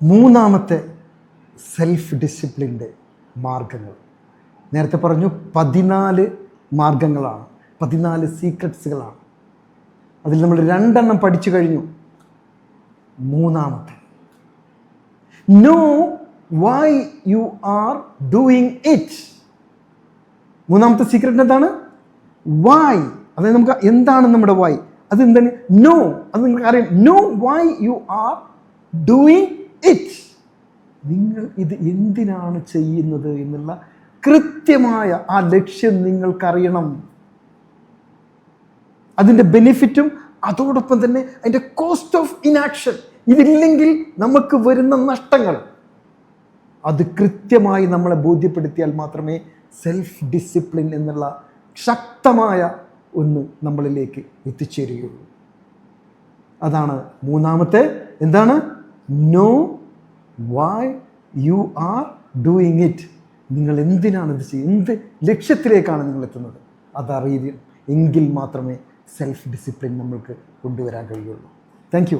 മൂന്നാമത്തെ സെൽഫ് ഡിസിപ്ലിൻ്റെ മാർഗങ്ങൾ. നേരത്തെ പറഞ്ഞു 14 മാർഗങ്ങളാണ്, 14 സീക്രട്സുകളാണ്. അതിൽ നമ്മൾ 2 പഠിച്ചു കഴിഞ്ഞു. മൂന്നാമത്തെ, know why you are doing it. മൂന്നാമത്തെ സീക്രട്ട് എന്താണ്? വൈ. അതായത് നമുക്ക് എന്താണ് നമ്മുടെ വൈ, അത് എന്താണ്? നോ. അത് നിങ്ങൾക്ക് അറിയാം. Know why you are doing it. നിങ്ങൾ ഇത് എന്തിനാണ് ചെയ്യുന്നത് എന്നുള്ള കൃത്യമായ ആ ലക്ഷ്യം നിങ്ങൾക്കറിയണം. അതിൻ്റെ ബെനിഫിറ്റും അതോടൊപ്പം തന്നെ അതിൻ്റെ കോസ്റ്റ് ഓഫ് ഇനാക്ഷൻ, ഇതില്ലെങ്കിൽ നമുക്ക് വരുന്ന നഷ്ടങ്ങൾ, അത് കൃത്യമായി നമ്മളെ ബോധ്യപ്പെടുത്തിയാൽ മാത്രമേ സെൽഫ് ഡിസിപ്ലിൻ എന്നുള്ള ശക്തമായ ഒന്ന് നമ്മളിലേക്ക് എത്തിച്ചേരുകയുള്ളൂ. അതാണ് മൂന്നാമത്തെ. എന്താണ്? Know why you are doing it. നിങ്ങൾ എന്തിനാണ് ഇത് ചെയ്യുന്നത്, എന്ത് ലക്ഷ്യത്തിലേക്കാണ് നിങ്ങൾ എത്തുന്നത്, അതറിയുക. എങ്കിൽ മാത്രമേ സെൽഫ് ഡിസിപ്ലിൻ നമ്മൾക്ക് കൊണ്ടുവരാൻ കഴിയുള്ളൂ. Thank you.